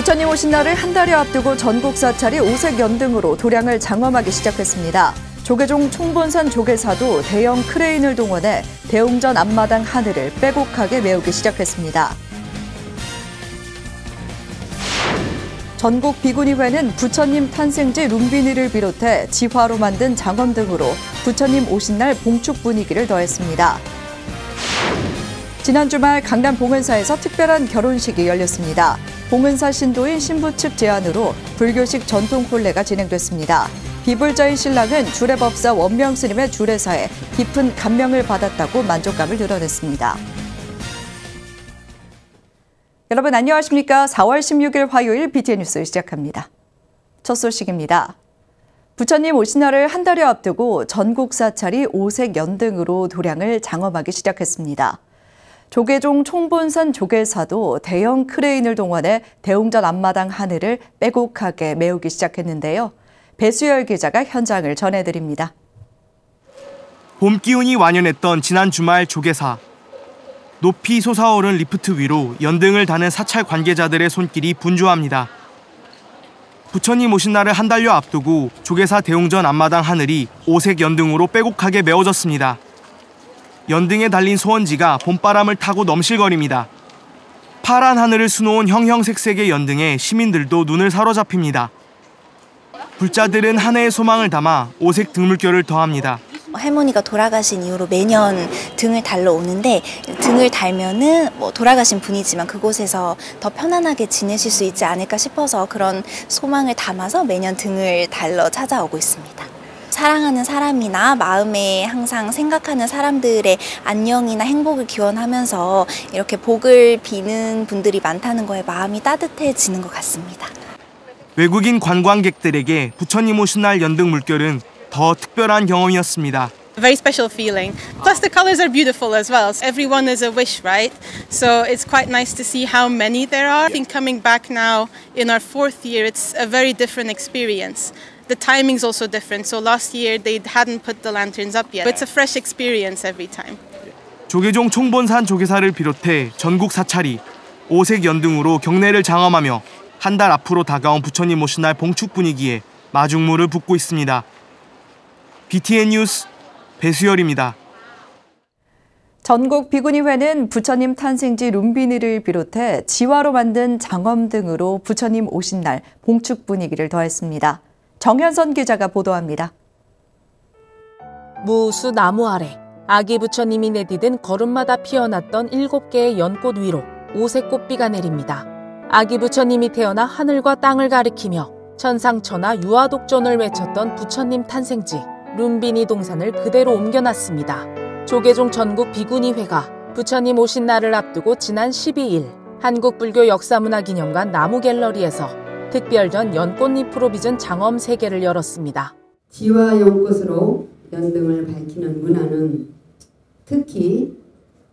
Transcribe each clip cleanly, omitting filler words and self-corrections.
부처님 오신 날을 한 달여 앞두고 전국 사찰이 오색 연등으로 도량을 장엄하기 시작했습니다. 조계종 총본산 조계사도 대형 크레인을 동원해 대웅전 앞마당 하늘을 빼곡하게 메우기 시작했습니다. 전국 비구니회는 부처님 탄생지 룸비니를 비롯해 지화로 만든 장엄 등으로 부처님 오신 날 봉축 분위기를 더했습니다. 지난 주말 강남 봉은사에서 특별한 결혼식이 열렸습니다. 봉은사 신도인 신부 측 제안으로 불교식 전통 혼례가 진행됐습니다. 비불자인 신랑은 주례법사 원명 스님의 주례사에 깊은 감명을 받았다고 만족감을 드러냈습니다. 여러분 안녕하십니까? 4월 16일 화요일 BTN 뉴스 시작합니다. 첫 소식입니다. 부처님 오신 날을 한 달여 앞두고 전국 사찰이 오색 연등으로 도량을 장엄하기 시작했습니다. 조계종 총본산 조계사도 대형 크레인을 동원해 대웅전 앞마당 하늘을 빼곡하게 메우기 시작했는데요. 배수열 기자가 현장을 전해드립니다. 봄 기운이 완연했던 지난 주말 조계사. 높이 솟아오른 리프트 위로 연등을 다는 사찰 관계자들의 손길이 분주합니다. 부처님 오신 날을 한 달여 앞두고 조계사 대웅전 앞마당 하늘이 오색 연등으로 빼곡하게 메워졌습니다. 연등에 달린 소원지가 봄바람을 타고 넘실거립니다. 파란 하늘을 수놓은 형형색색의 연등에 시민들도 눈을 사로잡힙니다. 불자들은 한 해의 소망을 담아 오색 등물결을 더합니다. 할머니가 돌아가신 이후로 매년 등을 달러 오는데 등을 달면은 돌아가신 분이지만 그곳에서 더 편안하게 지내실 수 있지 않을까 싶어서 그런 소망을 담아서 매년 등을 달러 찾아오고 있습니다. 사랑하는 사람이나 마음에 항상 생각하는 사람들의 안녕이나 행복을 기원하면서 이렇게 복을 비는 분들이 많다는 거에 마음이 따뜻해지는 것 같습니다. 외국인 관광객들에게 부처님 오신 날 연등 물결은 더 특별한 경험이었습니다. A very special feeling. Plus the colors are beautiful as well. Everyone is a wish, right? So it's quite nice to see how many there are. I think coming back now in our 4th year, it's a very different experience. The timing's also different. So last year they hadn't put the lanterns up yet. It's a fresh experience every time. 조계종 총본산 조계사를 비롯해 전국 사찰이 오색 연등으로 경내를 장엄하며 한 달 앞으로 다가온 부처님 오신 날 봉축 분위기에 마중물을 붓고 있습니다. BTN 뉴스 배수열입니다. 전국 비구니회는 부처님 탄생지 룸비니를 비롯해 지화로 만든 장엄 등으로 부처님 오신 날 봉축 분위기를 더했습니다. 정현선 기자가 보도합니다. 무수 나무 아래 아기 부처님이 내디딘 걸음마다 피어났던 7개의 연꽃 위로 오색 꽃비가 내립니다. 아기 부처님이 태어나 하늘과 땅을 가리키며 천상천하 유아독존을 외쳤던 부처님 탄생지 룸비니 동산을 그대로 옮겨놨습니다. 조계종 전국 비구니회가 부처님 오신 날을 앞두고 지난 12일 한국불교역사문화기념관 나무갤러리에서 특별전 연꽃잎으로 빚은 장엄 3개를 열었습니다. 지와 연꽃으로 연등을 밝히는 문화는 특히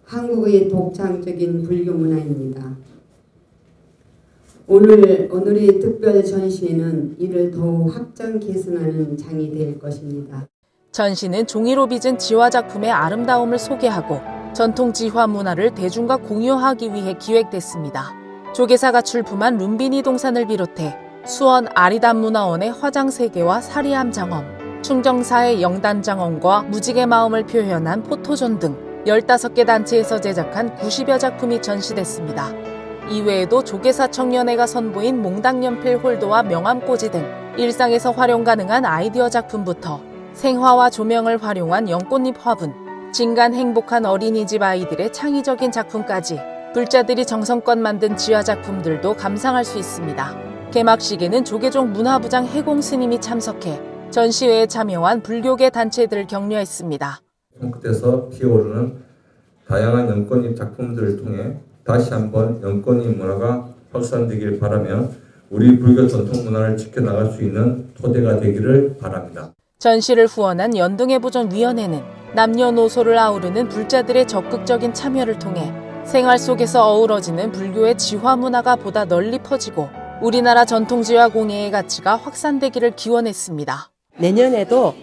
한국의 독창적인 불교 문화입니다. 오늘의 특별 전시회는 이를 더욱 확장 개선하는 장이 될 것입니다. 전시는 종이로 빚은 지화 작품의 아름다움을 소개하고 전통 지화 문화를 대중과 공유하기 위해 기획됐습니다. 조계사가 출품한 룸비니 동산을 비롯해 수원 아리담문화원의 화장 3개와 사리암 장엄, 충정사의 영단 장엄과 무지개 마음을 표현한 포토존 등 15개 단체에서 제작한 90여 작품이 전시됐습니다. 이외에도 조계사 청년회가 선보인 몽당연필 홀더와 명암꽂이 등 일상에서 활용 가능한 아이디어 작품부터 생화와 조명을 활용한 연꽃잎 화분, 진간 행복한 어린이집 아이들의 창의적인 작품까지 불자들이 정성껏 만든 지화 작품들도 감상할 수 있습니다. 개막식에는 조계종 문화부장 해공 스님이 참석해 전시회에 참여한 불교계 단체들을 격려했습니다. 손끝에서 피어오르는 다양한 연꽃잎 작품들을 통해 다시 한번 연꽃잎 문화가 확산되길 바라며 우리 불교 전통 문화를 지켜나갈 수 있는 토대가 되기를 바랍니다. 전시를 후원한 연등해보존위원회는 남녀노소를 아우르는 불자들의 적극적인 참여를 통해 생활 속에서 어우러지는 불교의 지화 문화가 보다 널리 퍼지고 우리나라 전통지화 공예의 가치가 확산되기를 기원했습니다. 내년에도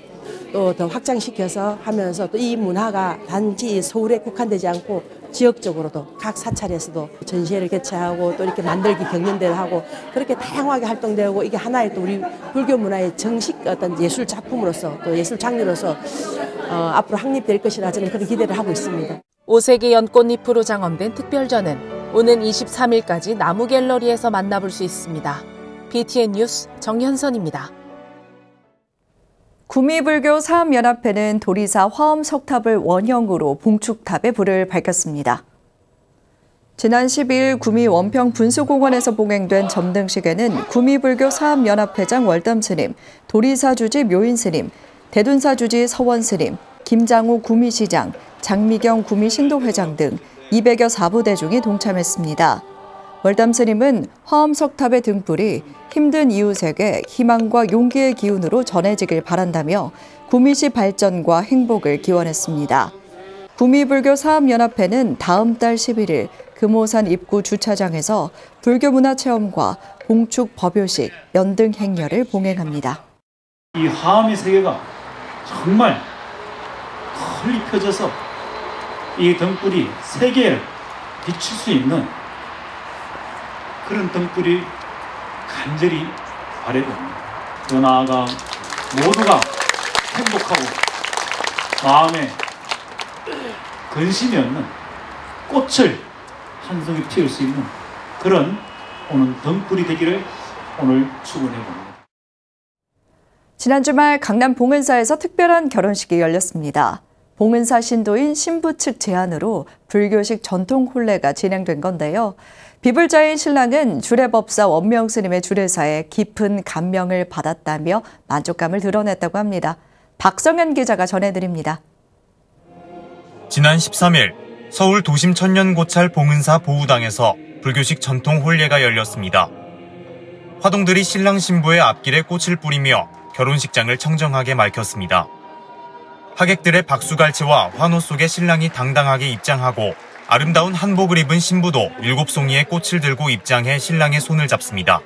또 더 확장시켜서 하면서 또 이 문화가 단지 서울에 국한되지 않고 지역적으로도 각 사찰에서도 전시회를 개최하고 또 이렇게 만들기 경연대회를 하고 그렇게 다양하게 활동되고 이게 하나의 또 우리 불교 문화의 정식 어떤 예술 작품으로서 또 예술 장르로서 앞으로 확립될 것이라 저는 그런 기대를 하고 있습니다. 5색의 연꽃잎으로 장엄된 특별전은 오는 23일까지 나무갤러리에서 만나볼 수 있습니다. BTN 뉴스 정현선입니다. 구미불교 사암연합회는 도리사 화엄석탑을 원형으로 봉축탑에 불을 밝혔습니다. 지난 10일 구미 원평 분수공원에서 봉행된 점등식에는 구미불교 사암연합회장 월담스님, 도리사 주지 묘인스님, 대둔사 주지 서원스님, 김장호 구미시장, 장미경 구미신도회장 등 200여 사부대중이 동참했습니다. 월담스님은 화엄석탑의 등불이 힘든 이웃에게 희망과 용기의 기운으로 전해지길 바란다며 구미시 발전과 행복을 기원했습니다. 구미불교 사암연합회는 다음 달 11일 금오산 입구 주차장에서 불교문화체험과 봉축 법요식, 연등 행렬을 봉행합니다. 이 화엄의 세계가 정말 널리 펴져서 이 등불이 세계에 비칠 수 있는 그런 등불이 간절히 바라봅니다. 더 나아가 모두가 행복하고 마음에 근심이 없는 꽃을 한 송이 피울 수 있는 그런 오늘 등불이 되기를 오늘 축원해봅니다. 지난 주말 강남 봉은사에서 특별한 결혼식이 열렸습니다. 봉은사 신도인 신부 측 제안으로 불교식 전통 혼례가 진행된 건데요. 비불자인 신랑은 주례법사 원명 스님의 주례사에 깊은 감명을 받았다며 만족감을 드러냈다고 합니다. 박성현 기자가 전해드립니다. 지난 13일 서울 도심 천년고찰 봉은사 보우당에서 불교식 전통 혼례가 열렸습니다. 화동들이 신랑 신부의 앞길에 꽃을 뿌리며 결혼식장을 청정하게 밝혔습니다. 하객들의 박수갈채와 환호 속에 신랑이 당당하게 입장하고 아름다운 한복을 입은 신부도 7송이의 꽃을 들고 입장해 신랑의 손을 잡습니다.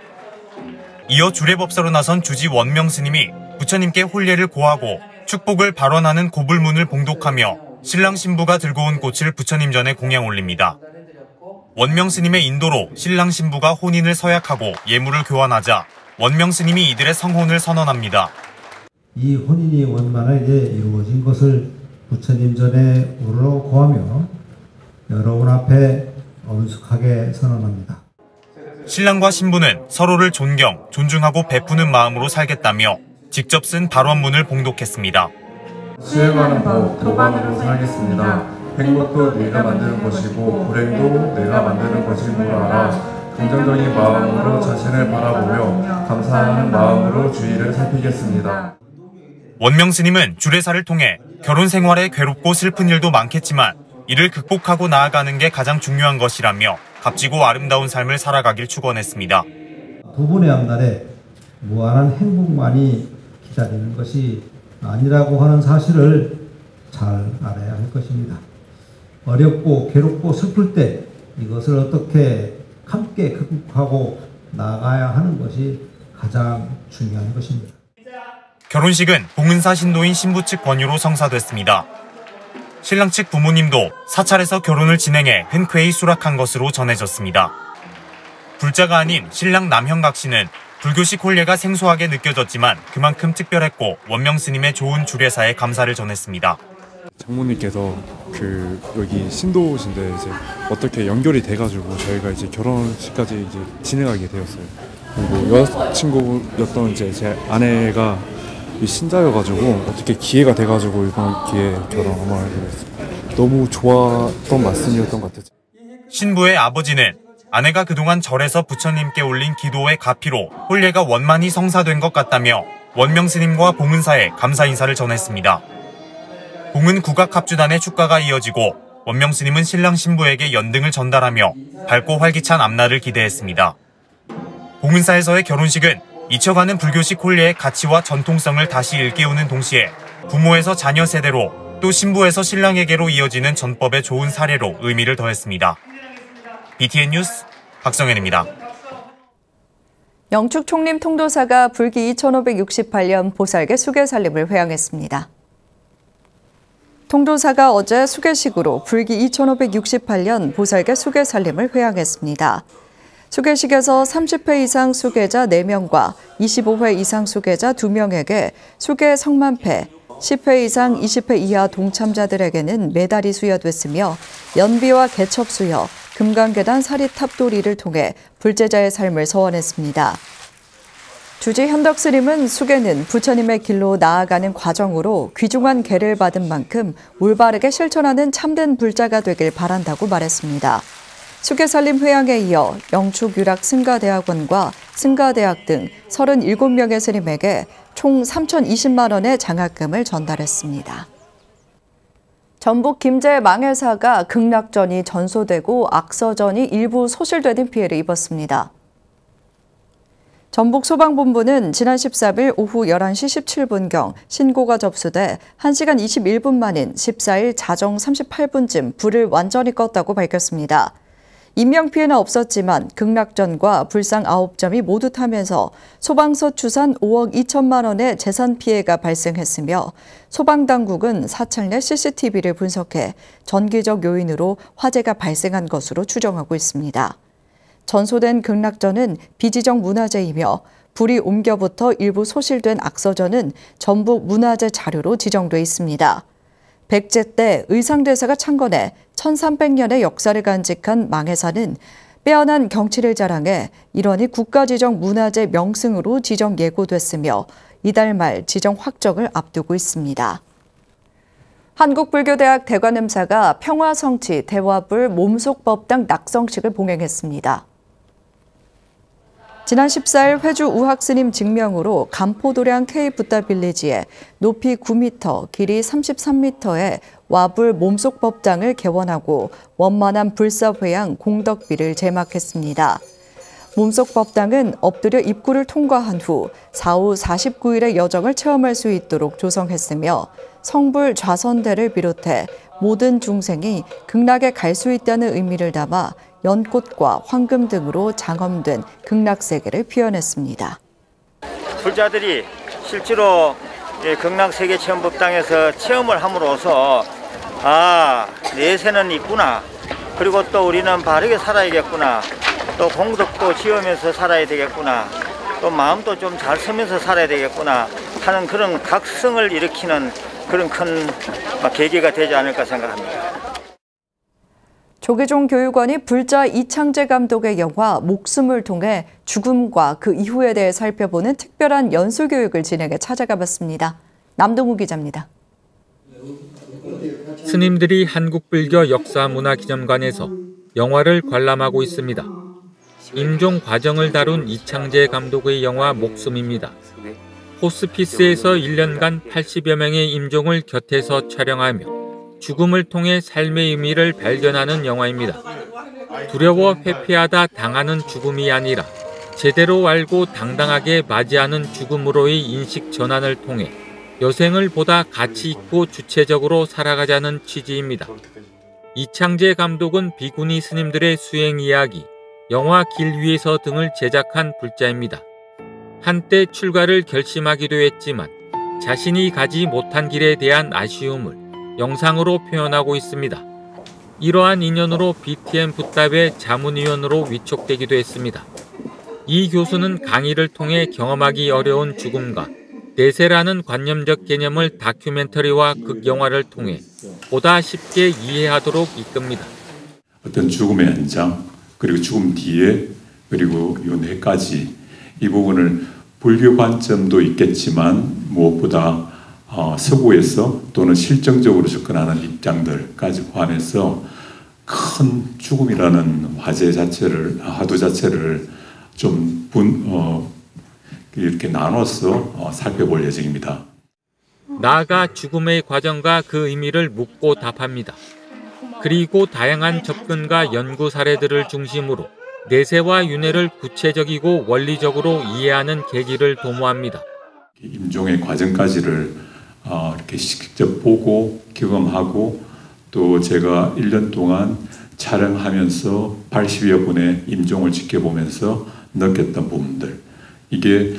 이어 주례법사로 나선 주지 원명 스님이 부처님께 혼례를 고하고 축복을 발언하는 고불문을 봉독하며 신랑 신부가 들고 온 꽃을 부처님 전에 공양 올립니다. 원명 스님의 인도로 신랑 신부가 혼인을 서약하고 예물을 교환하자 원명 스님이 이들의 성혼을 선언합니다. 이 혼인이 원만하게 이루어진 것을 부처님 전에 우러러 고하며 여러분 앞에 엄숙하게 선언합니다. 신랑과 신부는 서로를 존중하고 베푸는 마음으로 살겠다며 직접 쓴 발언문을 봉독했습니다. 수행하는 법 도반으로 살겠습니다. 행복도 내가 만드는 것이고 불행도 내가 만드는 것임을 알아 긍정적인 마음으로 자신을 바라보며 감사하는 마음으로 주위를 살피겠습니다. 원명 스님은 주례사를 통해 결혼 생활에 괴롭고 슬픈 일도 많겠지만 이를 극복하고 나아가는 게 가장 중요한 것이라며 값지고 아름다운 삶을 살아가길 축원했습니다. 두 분의 앞날에 무한한 행복만이 기다리는 것이 아니라고 하는 사실을 잘 알아야 할 것입니다. 어렵고 괴롭고 슬플 때 이것을 어떻게 함께 극복하고 나가야 하는 것이 가장 중요한 것입니다. 결혼식은 봉은사 신도인 신부 측 권유로 성사됐습니다. 신랑 측 부모님도 사찰에서 결혼을 진행해 흔쾌히 수락한 것으로 전해졌습니다. 불자가 아닌 신랑 남형각 씨는 불교식 혼례가 생소하게 느껴졌지만 그만큼 특별했고 원명 스님의 좋은 주례사에 감사를 전했습니다. 장모님께서 여기 신도신데 이제 어떻게 연결이 돼가지고 저희가 이제 결혼식까지 이제 진행하게 되었어요. 그리고 여자친구였던 이제 제 아내가 신자여가지고 어떻게 기회가 돼가지고 이번 기회에 결혼을 하게 됐습니다. 너무 좋았던 말씀이었던 것 같아요. 신부의 아버지는 아내가 그동안 절에서 부처님께 올린 기도의 가피로 혼례가 원만히 성사된 것 같다며 원명 스님과 봉은사에 감사 인사를 전했습니다. 봉은 국악합주단의 축가가 이어지고 원명 스님은 신랑 신부에게 연등을 전달하며 밝고 활기찬 앞날을 기대했습니다. 봉은사에서의 결혼식은 잊혀가는 불교식 혼례의 가치와 전통성을 다시 일깨우는 동시에 부모에서 자녀 세대로 또 신부에서 신랑에게로 이어지는 전법의 좋은 사례로 의미를 더했습니다. BTN 뉴스 박성현입니다. 영축 총림 통도사가 불기 2568년 보살계 수계살림을 회항했습니다. 통도사가 어제 수계식으로 불기 2568년 보살계 수계살림을 회항했습니다. 수계식에서 30회 이상 수계자 4명과 25회 이상 수계자 2명에게 수계 성만패, 10회 이상 20회 이하 동참자들에게는 메달이 수여됐으며 연비와 개첩 수여, 금강계단 사리 탑도리를 통해 불제자의 삶을 서원했습니다. 주지 현덕 스님은 수계는 부처님의 길로 나아가는 과정으로 귀중한 계를 받은 만큼 올바르게 실천하는 참된 불자가 되길 바란다고 말했습니다. 수계살림 회항에 이어 영축유락 승가대학원과 승가대학 등 37명의 스님에게 총 3,020만 원의 장학금을 전달했습니다. 전북 김제 망해사가 극락전이 전소되고 악서전이 일부 소실되는 피해를 입었습니다. 전북소방본부는 지난 13일 오후 11시 17분경 신고가 접수돼 1시간 21분 만인 14일 자정 38분쯤 불을 완전히 껐다고 밝혔습니다. 인명피해는 없었지만 극락전과 불상 9점이 모두 타면서 소방서 추산 5억 2천만 원의 재산 피해가 발생했으며 소방당국은 사찰 내 CCTV를 분석해 전기적 요인으로 화재가 발생한 것으로 추정하고 있습니다. 전소된 극락전은 비지정 문화재이며 불이 옮겨부터 일부 소실된 악서전은 전북 문화재 자료로 지정돼 있습니다. 백제 때 의상대사가 창건해 1300년의 역사를 간직한 망해사는 빼어난 경치를 자랑해 일원이 국가지정 문화재 명승으로 지정 예고됐으며 이달 말 지정 확정을 앞두고 있습니다. 한국불교대학 대관음사가 평화성취 대화불 몸속법당 낙성식을 봉행했습니다. 지난 14일 회주 우학스님 증명으로 간포도량 K붓다빌리지에 높이 9m, 길이 33m의 와불 몸속법당을 개원하고 원만한 불사회양 공덕비를 제막했습니다. 몸속법당은 엎드려 입구를 통과한 후 사후 49일의 여정을 체험할 수 있도록 조성했으며 성불 좌선대를 비롯해 모든 중생이 극락에 갈 수 있다는 의미를 담아 연꽃과 황금 등으로 장엄된 극락세계를 표현했습니다. 불자들이 실제로 극락세계체험법당에서 체험을 함으로써 내세는 있구나, 그리고 또 우리는 바르게 살아야겠구나, 또 공덕도 지으면서 살아야 되겠구나, 또 마음도 좀 잘 쓰면서 살아야 되겠구나 하는 그런 각성을 일으키는 그런 큰 계기가 되지 않을까 생각합니다. 조계종 교육원이 불자 이창재 감독의 영화 목숨을 통해 죽음과 그 이후에 대해 살펴보는 특별한 연수교육을 진행해 찾아가 봤습니다. 남동우 기자입니다. 스님들이 한국불교 역사문화기념관에서 영화를 관람하고 있습니다. 임종 과정을 다룬 이창재 감독의 영화 목숨입니다. 호스피스에서 1년간 80여 명의 임종을 곁에서 촬영하며 죽음을 통해 삶의 의미를 발견하는 영화입니다. 두려워 회피하다 당하는 죽음이 아니라 제대로 알고 당당하게 맞이하는 죽음으로의 인식 전환을 통해 여생을 보다 가치 있고 주체적으로 살아가자는 취지입니다. 이창재 감독은 비구니 스님들의 수행 이야기, 영화 길 위에서 등을 제작한 불자입니다. 한때 출가를 결심하기도 했지만 자신이 가지 못한 길에 대한 아쉬움을 영상으로 표현하고 있습니다. 이러한 인연으로 BTN 붓답의 자문위원으로 위촉되기도 했습니다. 이 교수는 강의를 통해 경험하기 어려운 죽음과 내세라는 관념적 개념을 다큐멘터리와 극영화를 통해 보다 쉽게 이해하도록 이끕니다. 어떤 죽음의 현장, 그리고 죽음 뒤에, 그리고 요 뇌까지 이 부분을 불교 관점도 있겠지만 무엇보다 서구에서 또는 실정적으로 접근하는 입장들까지 포함해서 큰 죽음이라는 화두 자체를 좀 이렇게 나눠서 살펴볼 예정입니다. 나아가 죽음의 과정과 그 의미를 묻고 답합니다. 그리고 다양한 접근과 연구 사례들을 중심으로 내세와 윤회를 구체적이고 원리적으로 이해하는 계기를 도모합니다. 임종의 과정까지를 이렇게 직접 보고 경험하고 또 제가 1년 동안 촬영하면서 80여 분의 임종을 지켜보면서 느꼈던 부분들, 이게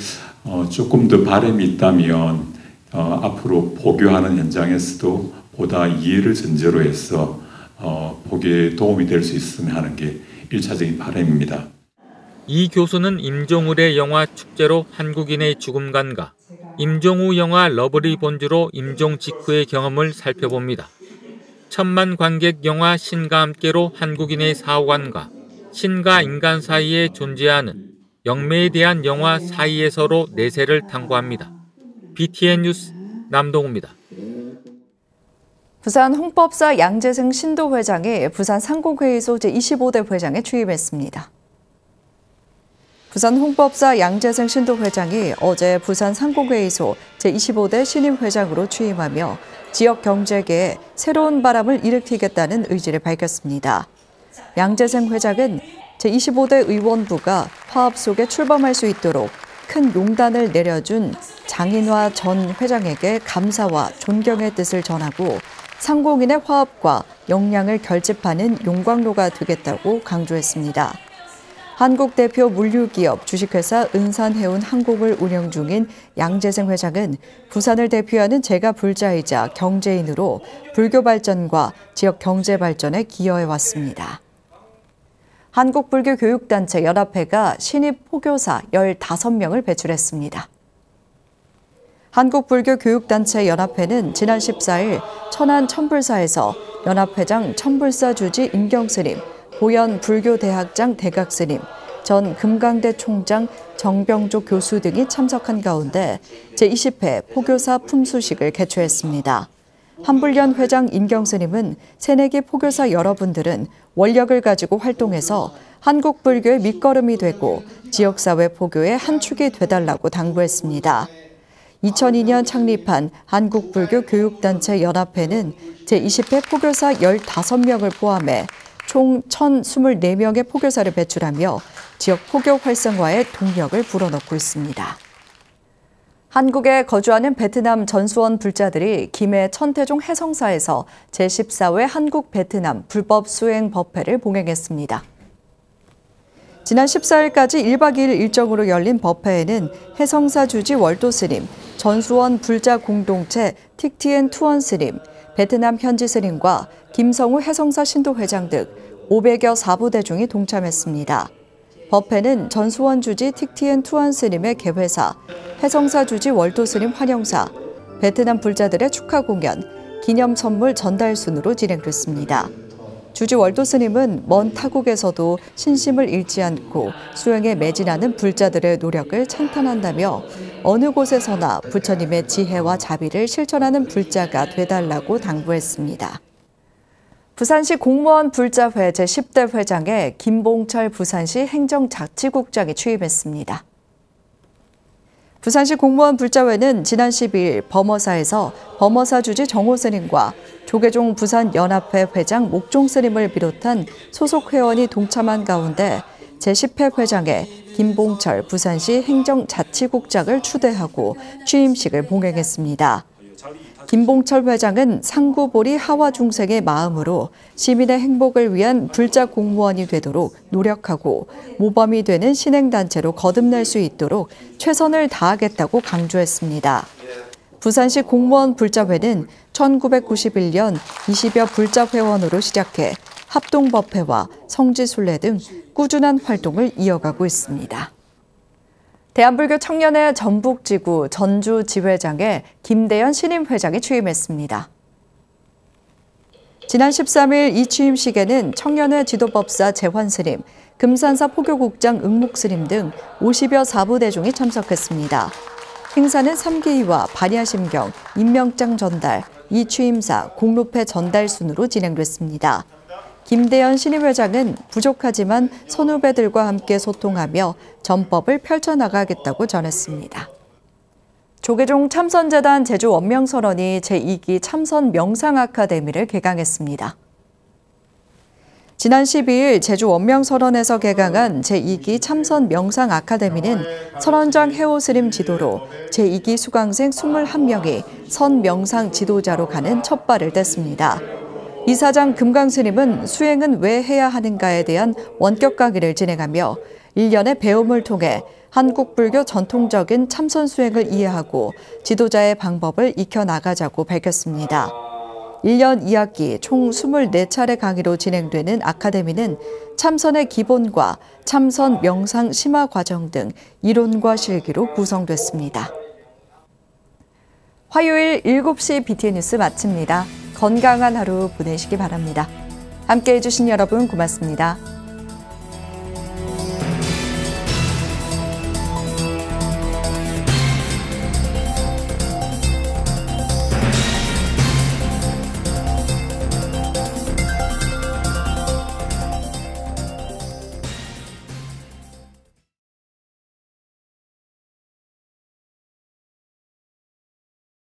조금 더 바람이 있다면 앞으로 보교하는 현장에서도 보다 이해를 전제로 해서 보기에 도움이 될 수 있으면 하는 게 1차적인 바람입니다. 이 교수는 임종을의 영화 축제로 한국인의 죽음관과 임종우 영화 러브리 본주로 임종 직후의 경험을 살펴봅니다. 천만 관객 영화 신과 함께로 한국인의 사후관과 신과 인간 사이에 존재하는 영매에 대한 영화 사이에서로 내세를 탐구합니다. BTN 뉴스 남동우입니다. 부산 홍법사 양재승 신도 회장이 부산 상곡회의소 제25대 회장에 취임했습니다. 부산 홍법사 양재승 신도 회장이 어제 부산 상곡회의소 제25대 신임 회장으로 취임하며 지역 경제계에 새로운 바람을 일으키겠다는 의지를 밝혔습니다. 양재승 회장은 제25대 의원부가 화합 속에 출범할 수 있도록 큰 용단을 내려준 장인화 전 회장에게 감사와 존경의 뜻을 전하고 상공인의 화합과 역량을 결집하는 용광로가 되겠다고 강조했습니다. 한국 대표 물류기업 주식회사 은산해운항공을 운영 중인 양재승 회장은 부산을 대표하는 재가 불자이자 경제인으로 불교 발전과 지역 경제 발전에 기여해왔습니다. 한국불교교육단체 연합회가 신입 포교사 15명을 배출했습니다. 한국불교교육단체 연합회는 지난 14일 천안 천불사에서 연합회장 천불사 주지 임경스님, 보현 불교대학장 대각스님, 전 금강대 총장 정병조 교수 등이 참석한 가운데 제20회 포교사 품수식을 개최했습니다. 한불련 회장 임경스님은 새내기 포교사 여러분들은 원력을 가지고 활동해서 한국 불교의 밑거름이 되고 지역사회 포교의 한 축이 되달라고 당부했습니다. 2002년 창립한 한국불교교육단체 연합회는 제20회 포교사 15명을 포함해 총 1,024명의 포교사를 배출하며 지역 포교 활성화에 동력을 불어넣고 있습니다. 한국에 거주하는 베트남 전수원 불자들이 김해 천태종 해성사에서 제14회 한국-베트남 불법 수행 법회를 봉행했습니다. 지난 14일까지 1박 2일 일정으로 열린 법회에는 해성사 주지 월도 스님, 전수원 불자 공동체 틱티엔 투원 스님, 베트남 현지 스님과 김성우 해성사 신도 회장 등 500여 사부대중이 동참했습니다. 법회는 전수원 주지 틱티엔 투원 스님의 개회사, 해성사 주지 월도 스님 환영사, 베트남 불자들의 축하 공연, 기념 선물 전달 순으로 진행됐습니다. 주지 월도 스님은 먼 타국에서도 신심을 잃지 않고 수행에 매진하는 불자들의 노력을 찬탄한다며 어느 곳에서나 부처님의 지혜와 자비를 실천하는 불자가 되달라고 당부했습니다. 부산시 공무원 불자회 제10대 회장에 김봉철 부산시 행정자치국장이 취임했습니다. 부산시 공무원 불자회는 지난 12일 범어사에서 범어사 주지 정호 스님과 조계종 부산연합회 회장 목종 스님을 비롯한 소속 회원이 동참한 가운데 제10회 회장에 김봉철 부산시 행정자치국장을 추대하고 취임식을 봉행했습니다. 김봉철 회장은 상구보리 하와 중생의 마음으로 시민의 행복을 위한 불자 공무원이 되도록 노력하고 모범이 되는 신행단체로 거듭날 수 있도록 최선을 다하겠다고 강조했습니다. 부산시 공무원 불자회는 1991년 20여 불자 회원으로 시작해 합동법회와 성지순례 등 꾸준한 활동을 이어가고 있습니다. 대한불교 청년회 전북지구 전주지회장에 김대현 신임 회장이 취임했습니다. 지난 13일 이 취임식에는 청년회 지도법사 재환스님, 금산사 포교국장 응묵스님 등 50여 사부대중이 참석했습니다. 행사는 3기와 반야심경, 임명장 전달, 이 취임사, 공로패 전달 순으로 진행됐습니다. 김대현 신임회장은 부족하지만 선후배들과 함께 소통하며 전법을 펼쳐나가겠다고 전했습니다. 조계종 참선재단 제주 원명선언이 제2기 참선 명상아카데미를 개강했습니다. 지난 12일 제주 원명선언에서 개강한 제2기 참선 명상아카데미는 선원장 해오 스님 지도로 제2기 수강생 21명이 선명상 지도자로 가는 첫 발을 뗐습니다. 이사장 금강스님은 수행은 왜 해야 하는가에 대한 원격 강의를 진행하며 1년의 배움을 통해 한국 불교 전통적인 참선 수행을 이해하고 지도자의 방법을 익혀나가자고 밝혔습니다. 1년 2학기 총 24차례 강의로 진행되는 아카데미는 참선의 기본과 참선 명상 심화 과정 등 이론과 실기로 구성됐습니다. 화요일 7시 BTN 뉴스 마칩니다. 건강한 하루 보내시기 바랍니다. 함께해 주신 여러분 고맙습니다.